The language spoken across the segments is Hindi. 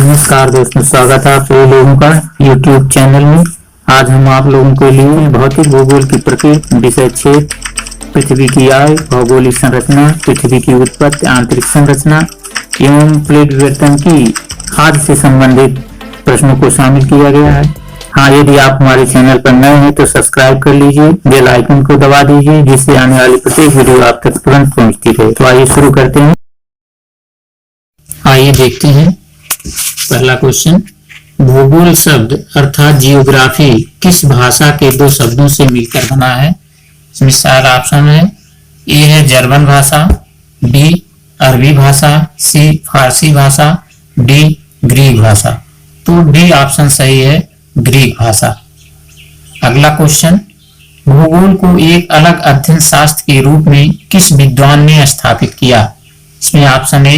नमस्कार दोस्तों, स्वागत है आप सभी लोगों का YouTube चैनल में। आज हम आप लोगों के लिए भौतिक भूगोल की प्रकृति विषय 6 पृथ्वी की आय, भौगोलिक संरचना, पृथ्वी की उत्पत्ति, आंतरिक संरचना एवं प्लेट विवर्तन की खाद से संबंधित प्रश्नों को शामिल किया गया है। हाँ, यदि आप हमारे चैनल पर नए हैं तो सब्सक्राइब कर लीजिए, बेल आइकन को दबा दीजिए, जिससे आने वाली प्रत्येक वीडियो आप तक तुरंत पहुंचती रहे। तो आइए शुरू करते हैं। आइए देखते हैं पहला क्वेश्चन। भूगोल शब्द अर्थात जियोग्राफी किस भाषा के दो शब्दों से मिलकर बना है? इसमें 4 ऑप्शन है। ए है जर्मन भाषा, बी अरबी भाषा, सी फारसी भाषा, डी ग्रीक भाषा। तो डी ऑप्शन सही है, ग्रीक भाषा। अगला क्वेश्चन, भूगोल को एक अलग अध्ययन शास्त्र के रूप में किस विद्वान ने स्थापित किया? इसमें option A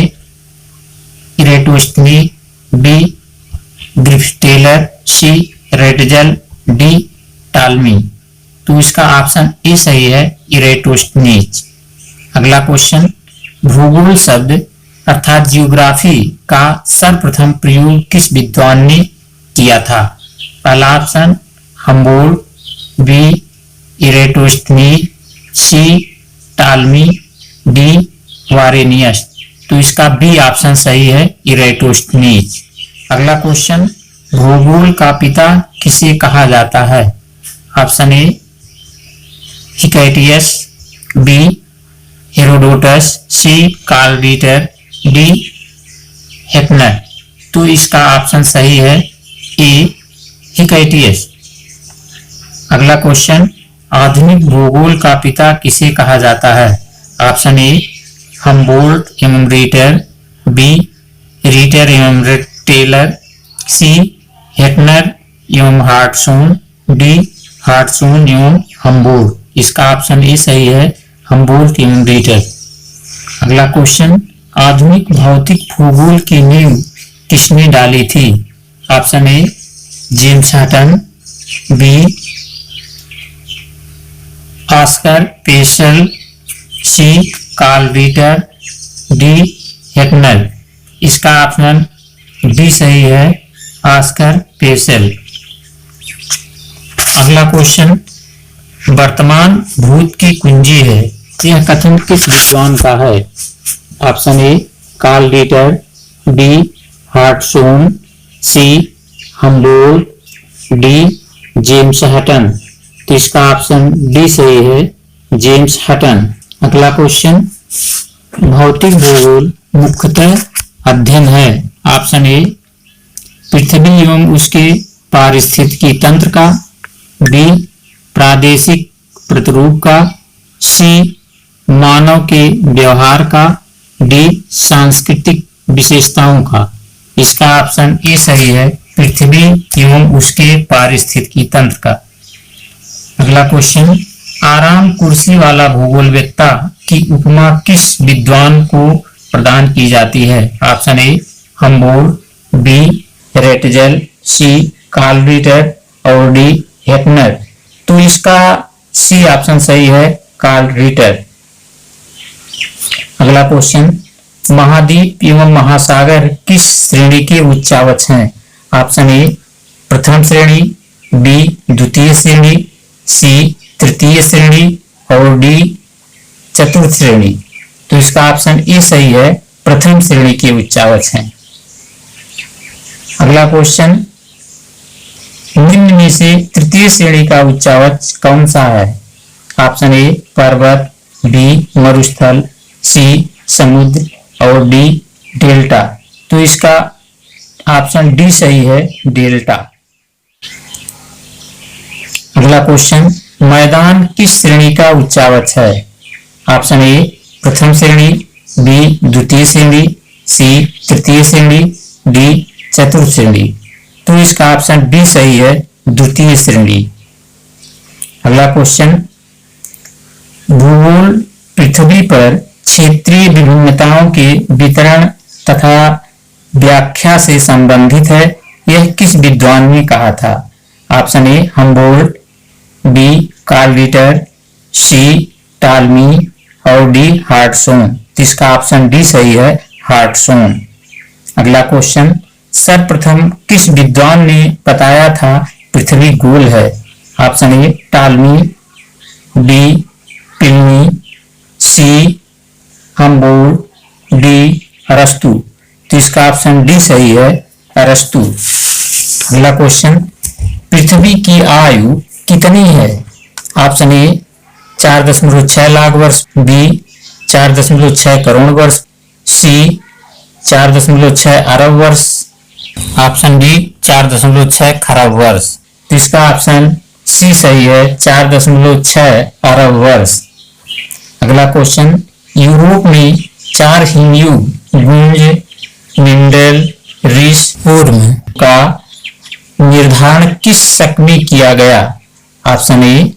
Eratosthenes, B Griffith Taylor, C Ratzel, D Ptolemy. तो इसका ऑप्शन ए सही है, इरेटोस्थनीज। अगला क्वेश्चन, भूगोल शब्द अर्थात जियोग्राफी का सर्वप्रथम प्रयोग किस विद्वान ने किया था? पहला ऑप्शन हम्बोल्ट, बी इरेटोस्थनीज, सी टालमी, डी वारेनियस। तो इसका बी ऑप्शन सही है, इरेटोस्थनीज। अगला क्वेश्चन, भूगोल का पिता किसे कहा जाता है? Option A Hecataeus, B Herodotus, C Carl Ritter, D हेपनर। तो इसका ऑप्शन सही है, ए हिकैटियस। अगला क्वेश्चन, आधुनिक भूगोल का पिता किसे कहा जाता है? ऑप्शन ए हम्बोल्ट एवं रिटर, बी रिटर एवं टेलर, सी हेपनर एवं हार्टसून, डी हार्टसून एवं हम्बोल्ट। इसका ऑप्शन ए सही है, हम्बोल्ट एवं रिटर। अगला क्वेश्चन, आधुनिक भौतिक भूगोल की नींव किसने डाली थी? Option A James Hutton, B Oscar Peschel, C Carl Ritter, D Hepner. इसका ऑप्शन डी सही है, ऑस्कर पेसल। अगला क्वेश्चन, वर्तमान भूत की कुंजी है, यह कथन किस विद्वान का है? Option A Carl Ritter, B Hartshorne, C Humboldt, D James Hutton. तो इसका ऑप्शन डी सही है, जेम्स हटन। अगला क्वेश्चन, भौतिक भूगोल मुख्यतः अध्ययन है। ऑप्शन ए पृथ्वी एवं उसके पारिस्थितिकी तंत्र का, बी प्रादेशिक प्रतिरूप का, सी मानव के व्यवहार का, डी सांस्कृतिक विशेषताओं का। इसका ऑप्शन ए सही है, पृथ्वी एवं उसके पारिस्थितिकी तंत्र का। अगला क्वेश्चन, आराम कुर्सी वाला भूगोलवेत्ता की उपमा किस विद्वान को प्रदान की जाती है? Option A Humboldt, B Ratzel, C Carl Ritter और डी हेपनर। तो इसका सी ऑप्शन सही है, कार्ल रिटर। अगला क्वेश्चन, महाद्वीप एवं महासागर किस श्रेणी के उच्चावच हैं? ऑप्शन ए प्रथम श्रेणी, बी द्वितीय श्रेणी, सी तृतीय श्रेणी और डी चतुर्थ श्रेणी। तो इसका ऑप्शन ए सही है, प्रथम श्रेणी के उच्चावच हैं। अगला क्वेश्चन, निम्न में से तृतीय श्रेणी का उच्चावच कौन सा है? ऑप्शन ए पर्वत, बी मरुस्थल, सी समुद्र और डी डेल्टा। तो इसका ऑप्शन डी सही है, डेल्टा। अगला क्वेश्चन, मैदान किस श्रेणी का उच्चावच है? ऑप्शन ए प्रथम श्रेणी, बी द्वितीय श्रेणी, सी तृतीय श्रेणी, डी चतुर्थ श्रेणी। तो इसका ऑप्शन डी सही है, द्वितीय श्रेणी। अगला क्वेश्चन, भूगोल पृथ्वी पर क्षेत्रीय विभिन्नताओं के वितरण तथा व्याख्या से संबंधित है, यह किस विद्वान ने कहा था? Option A Humboldt, B Carl Ritter, C Ptolemy और डी हार्टसून। इसका ऑप्शन डी सही है, हार्टसून। अगला क्वेश्चन, सर्वप्रथम किस विद्वान ने बताया था पृथ्वी गोल है? Option A Ptolemy, B Pliny, C Humboldt, D अरस्तु। तो इसका ऑप्शन डी सही है, अरस्तु। अगला क्वेश्चन, पृथ्वी की आयु कितनी है? ऑप्शन ए 4.6 लाख वर्ष, बी 4.6 करोड़ वर्ष, सी 4.6 अरब वर्ष, ऑप्शन डी 4.6 खरब वर्ष। तो इसका ऑप्शन सी सही है, 4.6 अरब वर्ष। अगला क्वेश्चन, यूरोप में 4 हिमयुग गुंज, मिंडल, रिस, ओर्म का निर्धारण किस शक में किया गया? Option A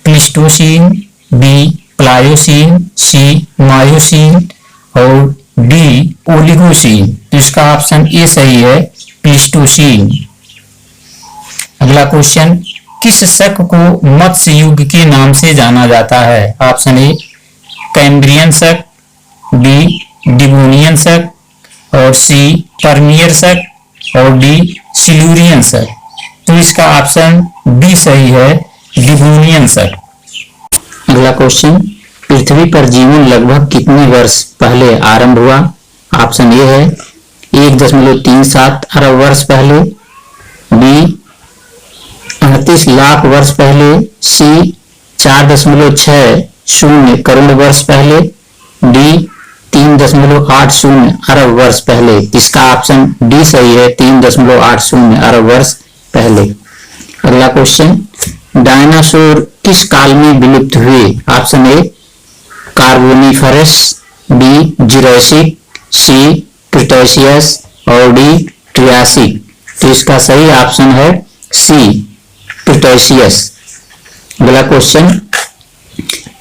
Pleistocene, B Pliocene, C Miocene और डी ओलिगोसीन। तो इसका ऑप्शन ए सही है, प्लीस्टोसीन। अगला क्वेश्चन, किस शक को मत्स्य युग के नाम से जाना जाता है? ऑप्शन ए कैम्ब्रियन शक, बी डिवोनियन शक और सी परमियर शक और डी सिल्यूरियन शक। तो इसका ऑप्शन बी सही है, डिवोनियन शक। अगला क्वेश्चन, पृथ्वी पर जीवन लगभग कितने वर्ष पहले आरंभ हुआ? ऑप्शन ए है 1.37 अरब वर्ष पहले, बी 38 लाख वर्ष पहले, सी 4.60 करोड़ वर्ष पहले, डी 3.80 अरब वर्ष पहले। इसका ऑप्शन डी सही है, 3.80 अरब वर्ष पहले। अगला क्वेश्चन, डायनासोर किस काल में विलुप्त हुए? Option A Carboniferous, B Jurassic, C Cretaceous और डी ट्रियासिक। तो इसका सही ऑप्शन है सी क्रिटेशियस। अगला क्वेश्चन,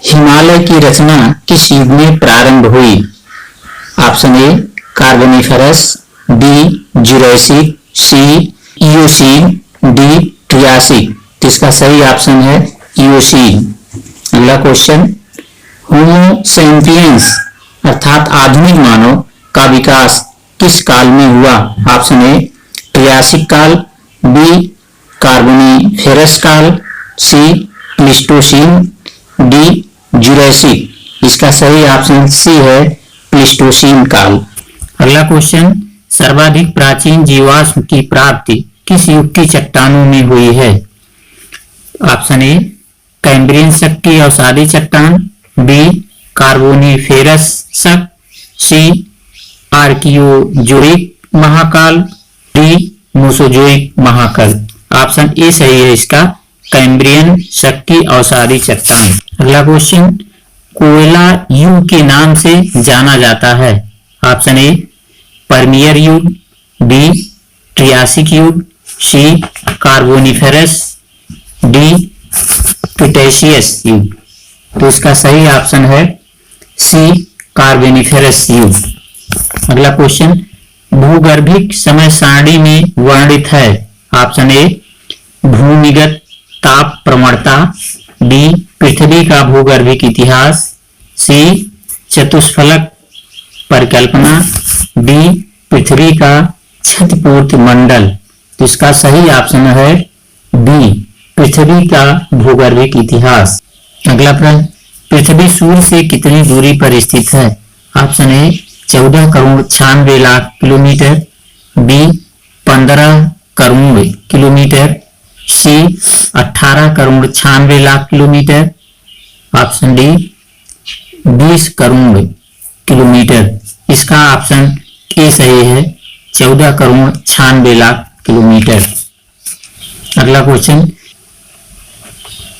हिमालय की रचना किस युग में प्रारंभ हुई? Option A Carboniferous, B Jurassic, C Eocene, D Triassic. तो इसका सही ऑप्शन है इयोसीन। अगला क्वेश्चन, होमो सेपियंस अर्थात आधुनिक मानव का विकास किस काल में हुआ? ऑप्शन ए ट्रियासिक काल, बी कार्बोनिफेरस काल, सी प्लीस्टोसीन, डी जुरासिक। इसका सही ऑप्शन सी है, प्लीस्टोसीन काल। अगला क्वेश्चन, सर्वाधिक प्राचीन जीवाश्म की प्राप्ति किस युग की चट्टानों में हुई है? ऑप्शन ए कैम्ब्रियन शक की अवसादी चट्टान, बी कार्बोनिफेरस शक, सी आर्कियोजोइक महाकाल, डी मोसोजोइक महाकाल। ऑप्शन ए सही है इसका, कैम्ब्रियन शक की अवसादी चट्टान। अगला क्वेश्चन, कोयला युग के नाम से जाना जाता है? ऑप्शन ए परमियर युग, बी ट्रियासिक युग, सी कार्बोनिफेरस, डी क्रिटेशियस युग। तो इसका सही ऑप्शन है सी कार्बोनिफेरस युग। अगला क्वेश्चन, भूगर्भिक समय सारणी में वर्णित है? ऑप्शन ए भूमिगत ताप प्रवणता, बी पृथ्वी का भूगर्भिक इतिहास, सी चतुष्फलक परिकल्पना, डी पृथ्वी का क्षतिपूर्ति मंडल। तो इसका सही ऑप्शन है बी पृथ्वी का भूगर्भिक इतिहास। अगला प्रश्न, पृथ्वी सूर्य से कितनी दूरी पर स्थित है? Option A 14 crore 96 lakh kilometre, B 15 crore kilometre, C 18 crore 96 lakh kilometre, option D 20 crore kilometre. इसका ऑप्शन ए सही है, 14 करोड़ 96 लाख किलोमीटर। अगला क्वेश्चन,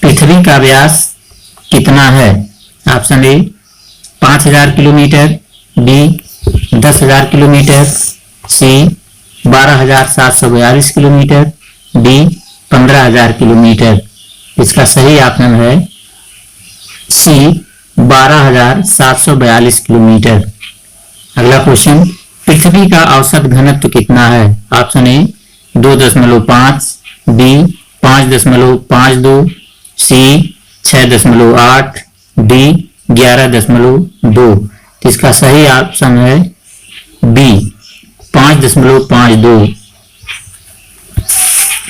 पृथ्वी का व्यास कितना है? Option A 5000 kilometre, B 10,000 kilometre, C 12,742 kilometre, D 15,000 kilometre. इसका सही ऑप्शन है सी 12,742 किलोमीटर। अगला क्वेश्चन, पृथ्वी का औसत घनत्व कितना है? Option A 2.5, B 5.52, C 6.8, D 11.2। इसका सही ऑप्शन है बी 5.52।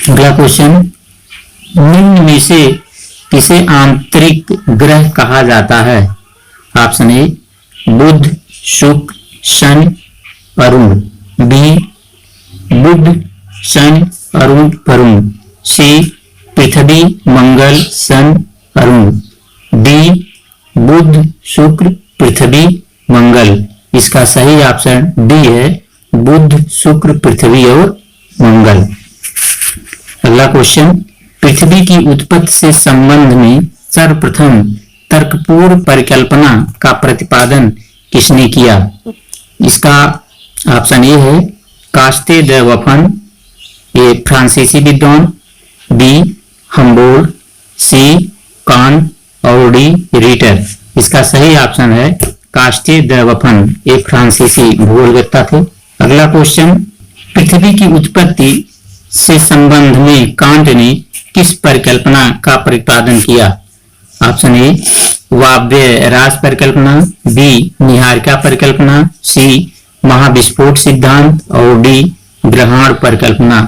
अगला क्वेश्चन, निम्न में से किसे आंतरिक ग्रह कहा जाता है? ऑप्शन ए बुध, शुक्र, शनि, अरुण। बी बुध, शनि, अरुण, वरुण। सी पृथ्वी, मंगल, सन, अरुण। डी बुध, शुक्र, पृथ्वी, मंगल। इसका सही ऑप्शन डी है, बुध, शुक्र, पृथ्वी और मंगल। अगला क्वेश्चन, पृथ्वी की उत्पत्ति से संबंध में सर्वप्रथम तर्कपूर्ण परिकल्पना का प्रतिपादन किसने किया? इसका ऑप्शन ए है कास्टे द वफन, ए फ्रांसीसी विद्वान। B Humboldt. सी कांट और डी रीटर। इसका सही ऑप्शन है कास्टे द वफन, एक फ्रांसीसी भूगोलवेत्ता थे। अगला क्वेश्चन, पृथ्वी की उत्पत्ति से संबंध में कांट ने किस परिकल्पना का प्रतिपादन किया? ऑप्शन ए वायव्य राज परिकल्पना। बी निहारिका परिकल्पना। सी महाविस्फोट सिद्धांत और डी ग्रहण परिकल्पना।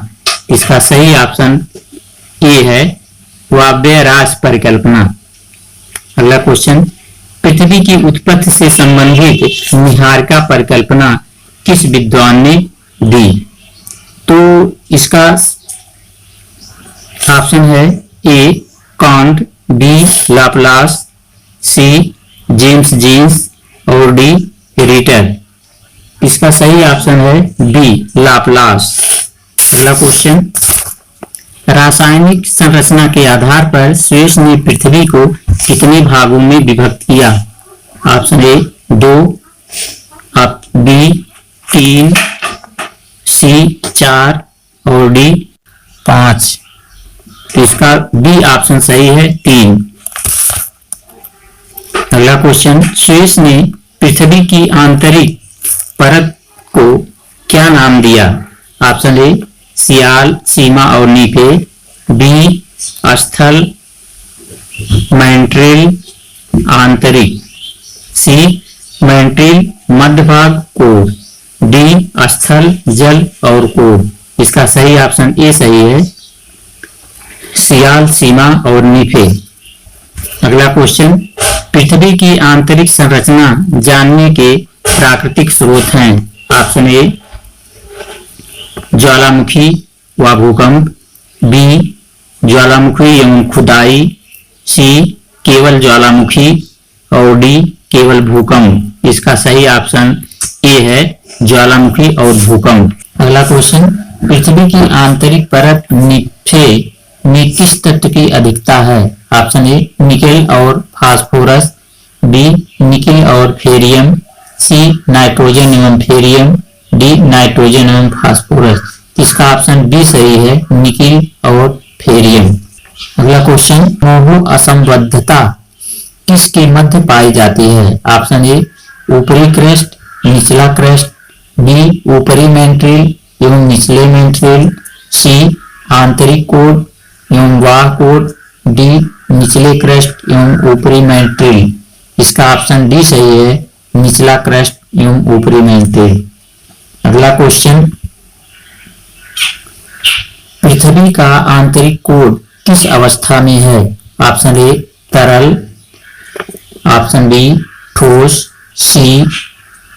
इसका सही ऑप्शन ए है वायव्य राज परिकल्पना। अगला क्वेश्चन, पृथ्वी की उत्पत्ति से संबंधित निहारिका परिकल्पना किस विद्वान ने दी? तो इसका ऑप्शन है A Kant, B Laplace, C James Jeans और डी रीटर। इसका सही ऑप्शन है बी लाप्लास। अगला क्वेश्चन, रासायनिक संरचना के आधार पर स्वेज ने पृथ्वी को कितने भागों में विभक्त किया? ऑप्शन ए 2, बी 3, सी 4 और डी 5। तो इसका बी ऑप्शन सही है 3। अगला क्वेश्चन, स्वेज ने पृथ्वी की आंतरिक परत को क्या नाम दिया? ऑप्शन ए सियाल, सीमा और नीपे। बी स्थल, मैंट्रिल, आंतरिक। सी मैंट्रिल, मध्य भाग, कोर। डी स्थल, जल और कोर। इसका सही ऑप्शन ए सही है, सियाल, सीमा और नीफे। अगला क्वेश्चन, पृथ्वी की आंतरिक संरचना जानने के प्राकृतिक स्रोत हैं। ऑप्शन ए ज्वालामुखी व भूकंप। बी ज्वालामुखी एवं खुदाई। सी केवल ज्वालामुखी और डी केवल भूकंप। इसका सही ऑप्शन ए है ज्वालामुखी और भूकंप। अगला क्वेश्चन, पृथ्वी की आंतरिक परत नीचे में किस तत्व की अधिकता है? ऑप्शन ए निकेल और फास्फोरस। बी निकेल और फेरियम। सी नाइट्रोजन एवं फेरियम। डी नाइट्रोजन एवं फास्फोरस। इसका ऑप्शन बी सही है, निकेल और फेरियम। अगला क्वेश्चन, लौह असंबद्धता किसके मध्य पाई जाती है? ऑप्शन ए ऊपरी क्रस्ट, निचला क्रस्ट। बी ऊपरी मेंट्रिल एवं निचले मेंट्रिल। सी आंतरिक कोर एवं बाह्य कोर। डी निचले क्रस्ट एवं ऊपरी मेंट्रिल। इसका ऑप्शन डी सही है, निचला क्रस्ट एवं ऊपरी मेंट्रिल। अगला क्वेश्चन, पृथ्वी का आंतरिक कोर किस अवस्था में है? ऑप्शन ए तरल। ऑप्शन बी ठोस। सी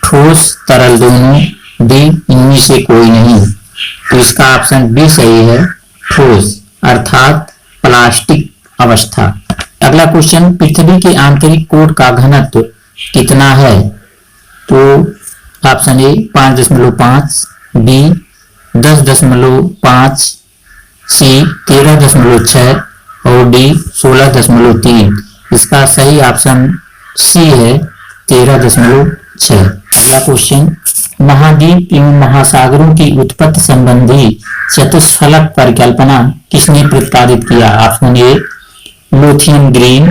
ठोस तरल दोनों। डी इनमें से कोई नहीं। तो इसका ऑप्शन बी सही है, ठोस अर्थात प्लास्टिक अवस्था। अगला क्वेश्चन, पृथ्वी के आंतरिक कोर का घनत्व कितना है? तो ऑप्शन ए 5.5। बी 10.5। सी 13.6 और डी 16.3। इसका सही ऑप्शन सी है, 13.6। अगला क्वेश्चन, महाद्वीप एवं महासागरों की उत्पत्ति संबंधी चतुष्फलक परिकल्पना किसने प्रतिपादित किया? Option A Lowthian Green.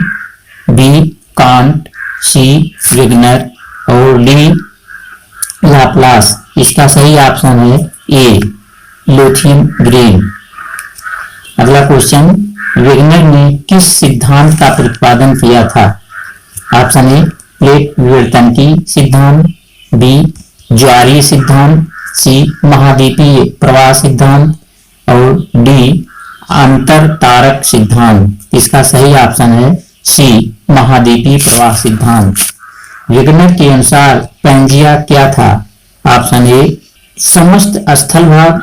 B Kant. C Wegener और डी लाप्लास। इसका सही ऑप्शन है ए लुथियन ग्रीन। अगला क्वेश्चन, विग्नर ने किस सिद्धांत का प्रतिपादन किया था? ऑप्शन ए प्लेट विवर्तन की सिद्धांत। बी ज्वारीय सिद्धांत। सी महाद्वीपीय प्रवाह सिद्धांत और डी अंतर तारक सिद्धांत। इसका सही ऑप्शन है सी महाद्वीपीय प्रवाह सिद्धांत। विग्नर के अनुसार पैंजिया क्या था? ऑप्शन ए समस्त स्थल भाग,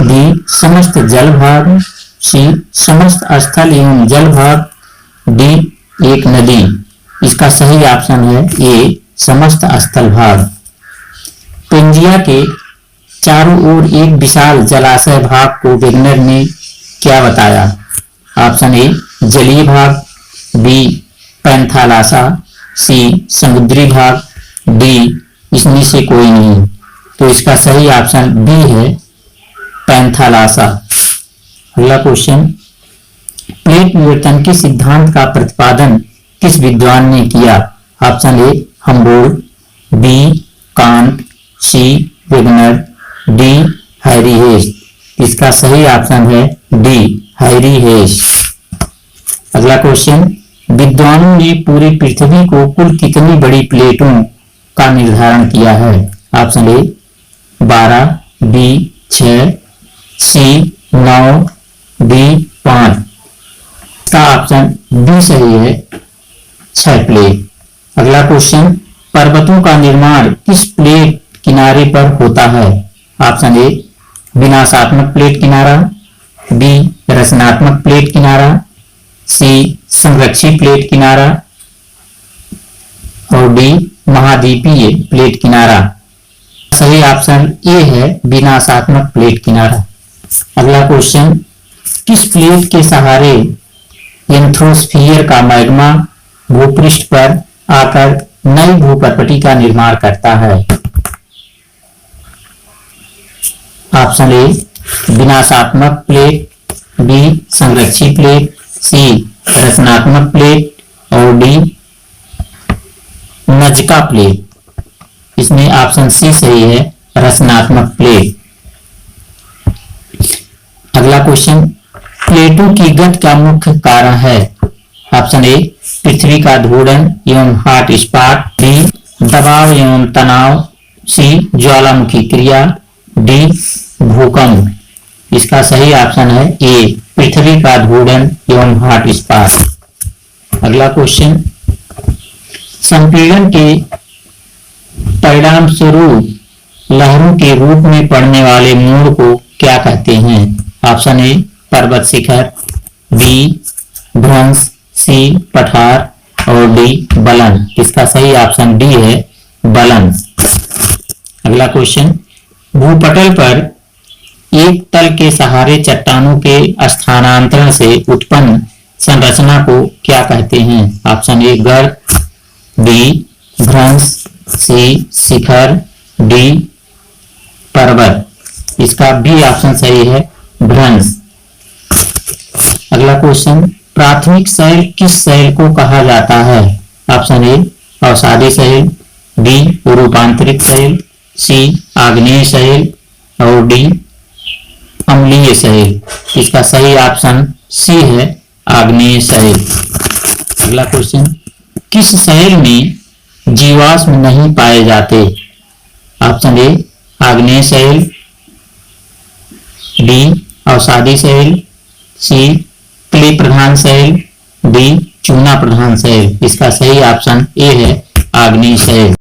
बी समस्त जल भाग, सी समस्त स्थल एवं जल भाग, डी एक नदी। इसका सही ऑप्शन है ए समस्त स्थल भाग। पैंजिया के चारों ओर एक विशाल जलाशय भाग को विग्नर ने क्या बताया? ऑप्शन ए जलीय भाग, बी पैंथालासा, सी समुद्री भाग, डी इसमें से कोई नहीं। तो इसका सही ऑप्शन बी है पैंथालासा। अगला क्वेश्चन, प्लेट विवर्तन के सिद्धांत का प्रतिपादन किस विद्वान ने किया? Option A Humboldt, B Kant, C Wegener, D Harry Hess. इसका सही ऑप्शन है डी हैरी हेस। अगला क्वेश्चन, विद्वानों ने पूरी पृथ्वी को कुल कितनी बड़ी प्लेटों का निर्धारण किया है? Option A 12, B 6, C 9, D 5। इसका ऑप्शन बी सही है 6 प्लेट। अगला क्वेश्चन, पर्वतों का निर्माण किस प्लेट किनारे पर होता है? ऑप्शन ए विनाशात्मक प्लेट किनारा, बी रचनात्मक प्लेट किनारा, सी संरक्षी प्लेट किनारा और डी महाद्वीपीय प्लेट किनारा। सही ऑप्शन ए है विनाशात्मक प्लेट किनारा। अगला क्वेश्चन, किस प्लेट के सहारे एंथ्रोस्फीयर का मैग्मा भूपृष्ठ पर आकर नई भूपर्पटी का निर्माण करता है? ऑप्शन ए विनाशात्मक प्लेट, बी संरक्षी प्लेट, सी रचनात्मक प्लेट और डी नजका प्लेट। इसमें ऑप्शन सी सही है रचनात्मक प्लेट। अगला क्वेश्चन, प्लेटों की गति का मुख्य कारण है? ऑप्शन ए पृथ्वी का धूलन एवं हॉट स्पॉट, बी दबाव एवं तनाव, सी ज्वालामुखी क्रिया, डी भूकंप। इसका सही ऑप्शन है ए पृथ्वी का धूलन एवं हॉट स्पॉट। अगला क्वेश्चन, संपीड़न के परिणाम स्वरूप लहरों के रूप में पड़ने वाले मोड़ को क्या कहते हैं? ऑप्शन ए पर्वत शिखर, बी भ्रंश, सी पठार और डी बलन। इसका सही ऑप्शन डी है बलन। अगला क्वेश्चन, भूपटल पर एक तल के सहारे चट्टानों के स्थानांतरण से उत्पन्न संरचना को क्या कहते हैं? ऑप्शन ए गर्त, बी भ्रंश, सी शिखर, डी पर्वत। इसका बी ऑप्शन सही है भ्रंश। अगला क्वेश्चन, प्राथमिक शैल किस शैल को कहा जाता है? ऑप्शन ए अवसादी शैल, बी रूपांतरित शैल, सी आग्नेय शैल और डी अम्लीय शैल। इसका सही ऑप्शन सी है आग्नेय शैल। अगला क्वेश्चन, किस शैल में जीवाश्म नहीं पाए जाते? ऑप्शन ए आग्नेय शैल, डी अवसादी शैल, सी क्ले प्रधान शैल, डी चूना प्रधान शैल। इसका सही ऑप्शन ए है आग्नेय शैल।